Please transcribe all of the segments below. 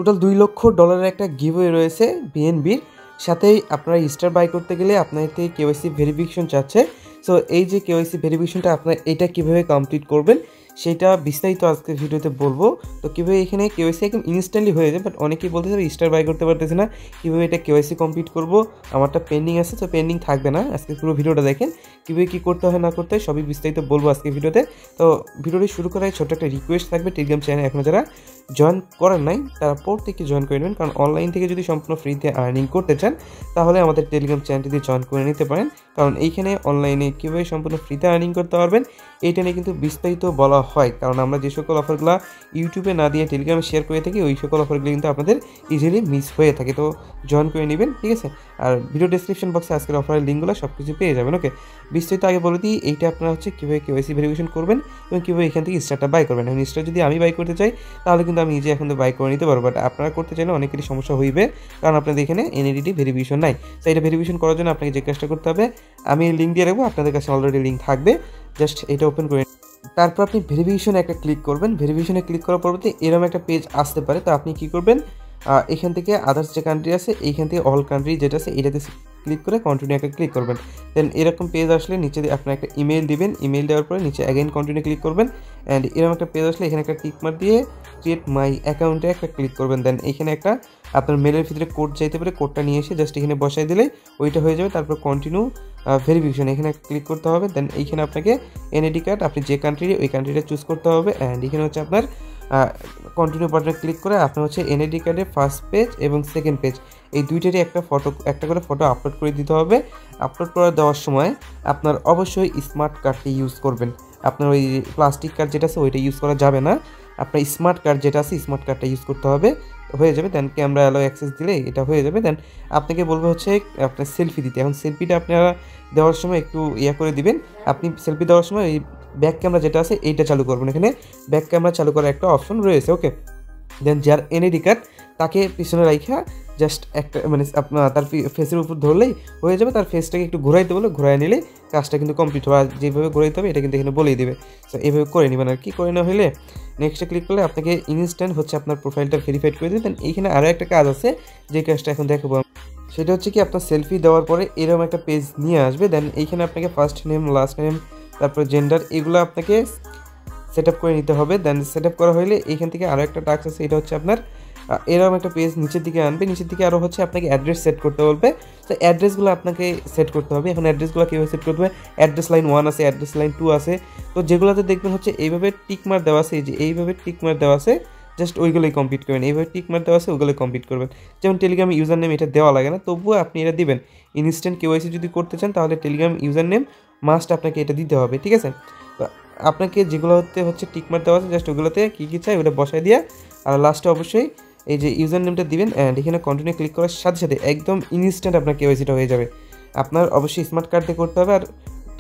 Total $2 লক্ষ একটা giveaway রয়েছে বিএনবির সাথেই। আপনারা স্টার বাই করতে গেলে আপনার থেকে কেওয়াইসি ভেরিফিকেশন চাচ্ছে। সো এই যে কেওয়াইসি ভেরিফিকেশনটা আপনার এটা কীভাবে কমপ্লিট করবেন সেটা বিস্তারিত আজকের ভিডিওতে বলবো। তো কীভাবে এখানে কেওয়াইসি একদম ইনস্ট্যান্টলি হয়ে যায়, বাট অনেকেই বলতে চাবে স্টার বাই করতে পারতেছে না, কীভাবে এটা কেওয়াইসি কমপ্লিট করবো, আমারটা পেন্ডিং আছে। তো পেন্ডিং থাকবে না, আজকে পুরো ভিডিওটা দেখেন কীভাবে কী করতে হয় না করতে হয় সবই বিস্তারিত বলবো আজকের ভিডিওতে। তো ভিডিওটি শুরু করার ছোট্ট একটা রিকোয়েস্ট থাকবে, টেলিগ্রাম চ্যানেল এখনও যারা জয়েন করার নাই তারা পর থেকে জয়েন করে নেবেন, কারণ অনলাইন থেকে যদি সম্পূর্ণ ফ্রিতে আর্নিং করতে চান তাহলে আমাদের টেলিগ্রাম চ্যানেলটি দিয়ে জয়েন করে নিতে পারেন, কারণ এইখানে অনলাইনে কীভাবে সম্পূর্ণ ফ্রিতে আর্নিং করতে পারবেন এইটা নিয়ে কিন্তু বিস্তারিত বলা হয়। কারণ আমরা যে সকল অফারগুলো ইউটিউবে না দিয়ে টেলিগ্রামে শেয়ার করে থাকি ওই সকল অফারগুলো কিন্তু আপনাদের ইজিলি মিস হয়ে থাকে। তো জয়েন করে নেবেন, ঠিক আছে। আর ভিডিও ডেসক্রিপশন বক্সে আজকের অফারের লিঙ্কগুলো সব কিছু পেয়ে যাবেন। ওকে, বিস্তারিত আগে বলে দিই, এইটা আপনারা হচ্ছে কীভাবে কেওয়াইসি ভেরিফিকেশন করবেন এবং কীভাবে এখান থেকে স্টারটা বাই করবেন। এখন স্টার যদি আমি বাই করতে চাই তাহলে কিন্তু আমি নিজে এখন তো বাই করে নিতে পারবো, বাট আপনারা করতে চাইলে অনেকেরই সমস্যা হইবে, কারণ আপনাদের এখানে এনএডিটি ভেরিফিকেশন নাই। তো এটা ভেরিফিকেশন করার জন্য আপনাকে যে কাজটা করতে হবে আমি লিঙ্ক দিয়ে রাখবো, আপনাদের কাছে অলরেডি লিঙ্ক থাকবে, জাস্ট এটা ওপেন করে তারপর আপনি ভেরিফিকেশনে একটা ক্লিক করবেন। ভেরিফিকেশনে ক্লিক করার পরবর্তী এরকম একটা পেজ আসতে পারে। তো আপনি কী করবেন, এখান থেকে আদার্স যে কান্ট্রি আছে এইখান থেকে অল কান্ট্রি যেটা আছে এটাতে ক্লিক করে কন্টিনিউ একটা ক্লিক করবেন। দেন এরকম পেজ আসলে নিচে আপনার একটা ইমেল দিবেন, ইমেল দেওয়ার পরে নিচে অ্যাগেন কন্টিনিউ ক্লিক করবেন। অ্যান্ড এরকম একটা পেজ আসলে এখানে একটা টিক মার্ক দিয়ে ক্রিয়েট মাই অ্যাকাউন্টে একটা ক্লিক করবেন। দেন এখানে একটা আপনার মেলের ভিতরে কোড চাইতে পারে, কোডটা নিয়ে এসে জাস্ট এখানে বসাই দিলেই ওইটা হয়ে যাবে। তারপর কন্টিনিউ ভেরিফিকেশন এখানে ক্লিক করতে হবে। দেন এইখানে আপনাকে এনআইডি কার্ড আপনি যে কান্ট্রি ওই কান্ট্রিটা চুজ করতে হবে। অ্যান্ড এখানে হচ্ছে আপনার কন্টিনিউ বাটনে ক্লিক করে আপনার হচ্ছে এনআইডি কার্ডের ফার্স্ট পেজ এবং সেকেন্ড পেজ এই দুইটারই একটা করে ফটো আপলোড করে দিতে হবে। আপলোড করে দেওয়ার সময় আপনার অবশ্যই স্মার্ট কার্ডটি ইউজ করবেন, আপনার ওই প্লাস্টিক কার্ড যেটা আছে ওইটা ইউজ করা যাবে না, আপনার স্মার্ট কার্ড যেটা আছে স্মার্ট কার্ডটা ইউজ করতে হবে, হয়ে যাবে। দেন ক্যামেরা অ্যালো অ্যাক্সেস দিলে এটা হয়ে যাবে। দেন আপনাকে বলবো হচ্ছে আপনার সেলফি দিতে। এখন সেলফিটা আপনারা দেওয়ার সময় একটু করে দিবেন। আপনি সেলফি দেওয়ার সময় এই ব্যাক ক্যামেরা যেটা আছে এইটা চালু করবেন, এখানে ব্যাক ক্যামেরা চালু করার একটা অপশন রয়েছে। ওকে, দেন যার এনআইডি কার্ড তাকে পিছনে রাখা জাস্ট একটা মানে আপনার তার ফেসের উপর ধরলেই হয়ে যাবে। তার ফেসটাকে একটু ঘোরাইতে বলে ঘোরাই নিলে কাজটা কিন্তু কমপ্লিট হবে। আর যেভাবে ঘোরাইতে হবে এটা কিন্তু এখানে বলেই দেবে। সো এইভাবে করে নেবেন আর কি। করে না হলে নেক্সটে ক্লিক করলে আপনাকে ইনস্ট্যান্ট হচ্ছে আপনার প্রোফাইলটা ভেরিফাইড করে দেবেন। এইখানে আরও একটা কাজ আছে যে কাজটা এখন দেখাবো, সেটা হচ্ছে কি আপনার সেলফি দেওয়ার পরে এরকম একটা পেজ নিয়ে আসবে। দেন এইখানে আপনাকে ফার্স্ট নেম, লাস্ট নেম, তারপর জেন্ডার এগুলো আপনাকে সেট আপ করে নিতে হবে। দেন সেট আপ করা হলে এইখান থেকে আরও একটা টাস্ক আছে, এটা হচ্ছে আপনার এরকম একটা পেজ নিচের দিকে আনবে। নিচের দিকে আরও হচ্ছে আপনাকে অ্যাড্রেস সেট করতে বলবে। তো অ্যাড্রেসগুলো আপনাকে সেট করতে হবে। এখন অ্যাড্রেসগুলো কীভাবে সেট করতে হবে, অ্যাড্রেস লাইন 1 আছে, অ্যাড্রেস লাইন 2 আছে। তো যেগুলোতে দেখবেন হচ্ছে এইভাবে টিকমার দেওয়া আছে, এই যে এইভাবে টিকমার দেওয়া আছে জাস্ট ওইগুলোই কমপ্লিট করবেন। এইভাবে টিকমার দেওয়া আছে ওগুলোই কমপ্লিট করবেন। যেমন টেলিগ্রাম ইউজার নেম এটা দেওয়া লাগে না, তবুও আপনি এটা দিবেন। ইনস্ট্যান্ট কেওয়াইসি যদি করতে চান তাহলে টেলিগ্রাম ইউজার নেম মাস্ট আপনাকে এটা দিতে হবে, ঠিক আছে। তো আপনাকে যেগুলোতে হচ্ছে টিকমার দেওয়া আছে জাস্ট ওগুলোতে কী কী চাই ওটা বসাই দিয়ে আর লাস্টে অবশ্যই এই যে ইউজার নেমটা দিবেন। অ্যান্ড এখানে কন্টিনিউ ক্লিক করার সাথে সাথে একদম ইনস্ট্যান্ট আপনার কেওয়াইসিটা হয়ে যাবে। আপনার অবশ্যই স্মার্ট কার্ড দিয়ে করতে হবে আর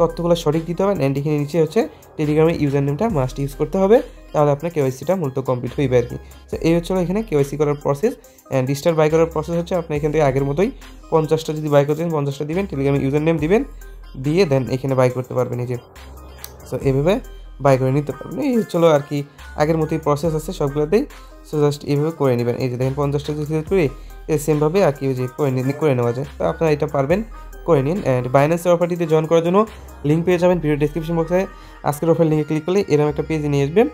তথ্যগুলো সঠিক দিতে হবে। অ্যান্ড এখানে নিচে হচ্ছে টেলিগ্রামের ইউজার নেমটা মাস্ট ইউজ করতে হবে, তাহলে আপনার কেওয়াইসিটা মূলত কমপ্লিট হইবে আর কি। তো এই হচ্ছে এখানে কেওয়াইসি করার প্রসেস। অ্যান্ড স্টার বাই করার প্রসেস হচ্ছে আপনি এখান থেকে আগের মতোই 50টা যদি বাই করতে চান 50টা দিবেন, টেলিগ্রামের ইউজার নেম দিবেন, দিয়ে দেন এখানে বাই করতে পারবেন এই যে। সো এইভাবে বাই করে নিতে পারবেন। এই চলো আর কি আগের মতোই প্রসেস আছে সবগুলোতেই। সো জাস্ট এইভাবে করে নেবেন। এই যে দেখেন 50টা যদি সিলেক্ট করি সেমভাবে আর কি যে করে নেওয়া যায়। তো আপনারা এটা পারবেন, করে নিন। অ্যান্ড বাইন্যান্সের অফারটিতে জয়েন করার জন্য লিঙ্ক পেয়ে যাবেন ভিডিও ডেসক্রিপশন বক্সে। আজকের অফার লিঙ্কে ক্লিক করলে এরকম একটা পেজে নিয়ে আসবেন।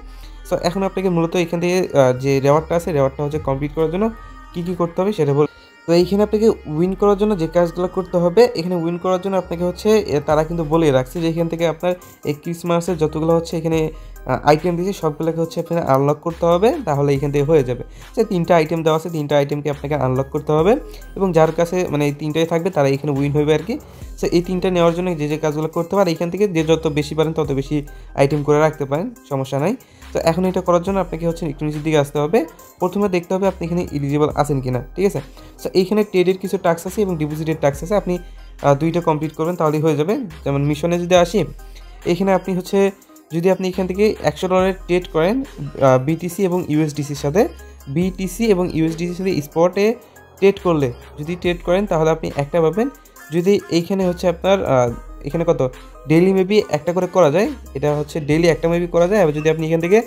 সো এখন আপনাকে মূলত এখান থেকে যে রেওয়ার্ডটা আছে রেওয়ার্ডটা হচ্ছে কমপ্লিট করার জন্য কী কী করতে হবে সেটা বল। তো এইখানে আপনাকে উইন করার জন্য যে কাজগুলো করতে হবে, এখানে উইন করার জন্য আপনাকে হচ্ছে তারা কিন্তু বলে রাখছে যে এখান থেকে আপনার এই ক্রিসমাসের যতগুলো হচ্ছে এখানে আইটেম দিয়েছে সবগুলোকে হচ্ছে আপনাকে আনলক করতে হবে, তাহলে এখান থেকে হয়ে যাবে। সে 3টা আইটেম দেওয়া আছে, 3টা আইটেমকে আপনাকে আনলক করতে হবে এবং যার কাছে মানে এই 3টাই থাকবে তারা এখানে উইন হইবে আর কি। সো এই 3টা নেওয়ার জন্য যে কাজগুলো করতে পারে এখান থেকে যে যত বেশি পারেন তত বেশি আইটেম করে রাখতে পারেন, সমস্যা নাই। তো এখন এটা করার জন্য আপনাকে হচ্ছে একটু নিচের দিকে আসতে হবে। প্রথমে দেখতে হবে আপনি এখানে এলিজিবল আছেন কিনা, ঠিক আছে। সো এইখানে ট্রেডের কিছু টাস্ক আছে এবং ডিপোজিটের টাস্ক আছে, আপনি 2টা কমপ্লিট করবেন তাহলেই হয়ে যাবে। যেমন মিশনে যদি আসি, এখানে আপনি হচ্ছে যদি আপনি এখান থেকে $100 ট্রেড করেন বিটিসি এবং ইউএসডিসির সাথে, বিটিসি এবং ইউএসডিসির সাথে স্পটে ট্রেড করলে যদি ট্রেড করেন তাহলে আপনি একটা পাবেন। যদি এইখানে হচ্ছে আপনার এখানে কত ডেইলি মেবি একটা করে করা যায়, এটা হচ্ছে ডেইলি একটা মেবি করা যায়। আর যদি আপনি এখান থেকে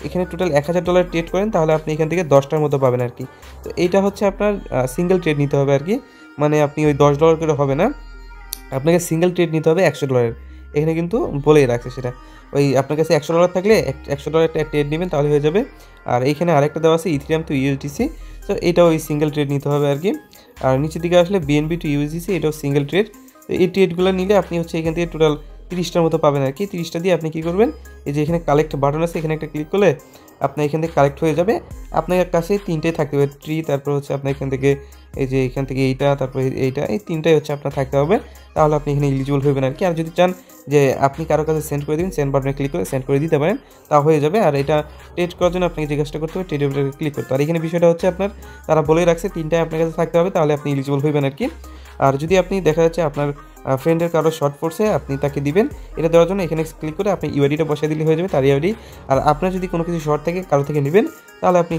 এখানে টোটাল $1000 ট্রেড করেন তাহলে আপনি এখান থেকে 10টার মতো পাবেন আর কি। তো এইটা হচ্ছে আপনার সিঙ্গেল ট্রেড নিতে হবে আর কি, মানে আপনি ওই $10 করে হবে না, আপনাকে সিঙ্গেল ট্রেড নিতে হবে $100। এখানে কিন্তু বলেই রাখছে সেটা, ওই আপনার কাছে $100 থাকলে $100 একটা ট্রেড নেবেন তাহলে হয়ে যাবে। আর এইখানে আরেকটা দেওয়া আছে ইথিরিয়াম টু ইউএসডিসি, তো এটাও ওই সিঙ্গেল ট্রেড নিতে হবে আর কি। আর নিচের দিকে আসলে বিএনবি টু ইউএসডিসি, এটাও সিঙ্গেল ট্রেড। তো এই ট্রেডগুলো নিলে আপনি হচ্ছে এখান থেকে টোটাল 30টার মতো পাবেন আর কি। 30টা দিয়ে আপনি কী করবেন, এই যে এখানে কালেক্ট বাটন আছে, এখানে একটা ক্লিক করলে আপনার এখান থেকে কালেক্ট হয়ে যাবে। আপনার কাছে 3টাই থাকতে হবে, ট্রি, তারপর হচ্ছে আপনার এখান থেকে এই যে এখান থেকে এইটা, তারপর এইটা, এই 3টাই হচ্ছে আপনার থাকতে হবে, তাহলে আপনি এখানে এলিজিবল হবেন আর কি। আর যদি চান যে আপনি কারো কাছে সেন্ড করে দিন, সেন্ড বাটনে ক্লিক করে সেন্ড করে দিতে পারেন, তা হয়ে যাবে। আর এটা ট্রেড করার জন্য আপনাকে যে কাজটা করতে হবে, ট্রেড বাটনে ক্লিক করতে। আর এখানে বিষয়টা হচ্ছে আপনার তারা বলেই রাখছে 3টাই আপনার কাছে থাকতে হবে, তাহলে আপনি এলিজিবল হবেন আর কি। আর যদি আপনি দেখা যাচ্ছে আপনার ফ্রেন্ডের কারো শর্ট পড়ছে, আপনি তাকে দিবেন, এটা দেওয়ার জন্য এখানে ক্লিক করে আপনি ইউআইডিটা বসিয়ে দিলে হয়ে যাবে, তার ইউআইডি। আর আপনার যদি কোনো কিছু শর্ট থাকে কারো থেকে নেবেন, তাহলে আপনি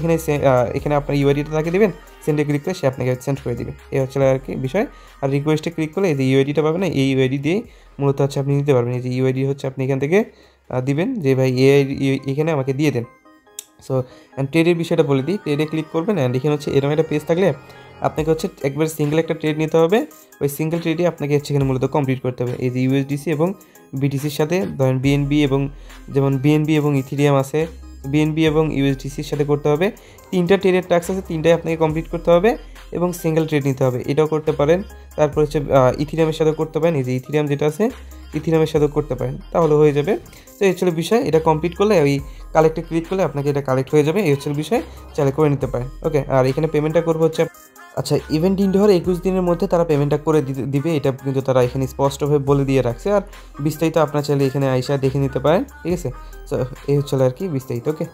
এখানে আপনার ইউআইডিটা তাকে দেবেন, সেন্ডে ক্লিক করে সে আপনাকে সেন্ড করে দিবে, এই হচ্ছে আর কি বিষয়। আর রিকোয়েস্টে ক্লিক করলে এই যে ইউআইডিটা পাবেন না, এই ইউআইডি দিয়ে মূলত হচ্ছে আপনি নিতে পারবেন। এই যে ইউআইডি হচ্ছে আপনি এখান থেকে দিবেন যে ভাই এখানে আমাকে দিয়ে দেন। সো অ্যান্ড ট্রেডের বিষয়টা বলে দিই, ট্রেডে ক্লিক করবেন, অ্যান্ড এখানে হচ্ছে এরকম একটা পেজ থাকলে আপনাকে হচ্ছে একবার সিঙ্গেল একটা ট্রেড নিতে হবে, ওই সিঙ্গেল ট্রেডে আপনাকে হচ্ছে এখানে মূলত কমপ্লিট করতে হবে। এই যে ইউএসডিসি এবং বিটিসির সাথে ধরেন বিএনবি এবং যেমন বিএনবি এবং ইথিরিয়াম আছে, বিএনবি এবং ইউএসডিসির সাথে করতে হবে। 3টা ট্রেডের টাস্ক আছে, 3টাই আপনাকে কমপ্লিট করতে হবে এবং সিঙ্গেল ট্রেড নিতে হবে, এটাও করতে পারেন। তারপর হচ্ছে ইথিরিয়ামের সাথে করতে পারেন, এই যে ইথিরিয়াম যেটা আছে ইথিরিয়ামের সাথেও করতে পারেন, তাহলে হয়ে যাবে। তো এই ছিল বিষয়, এটা কমপ্লিট করলে ওই কালেক্টে ক্লিক করলে আপনাকে এটা কালেক্ট হয়ে যাবে, এই হচ্ছে বিষয়, চাইলে করে নিতে পারেন। ওকে, আর এখানে পেমেন্টটা করবো হচ্ছে আচ্ছা, ইভেন্ট ইন্ড হওয়ার 21 দিনের মধ্যে তারা পেমেন্টটা করে দিবে, এটা কিন্তু তারা এখানে স্পষ্টভাবে বলে দিয়ে রাখছে। আর বিস্তারিত আপনার চাইলে এখানে আইসা দেখে নিতে পারেন, ঠিক আছে। সো এই হচ্ছে আর কি বিস্তারিত। ওকে।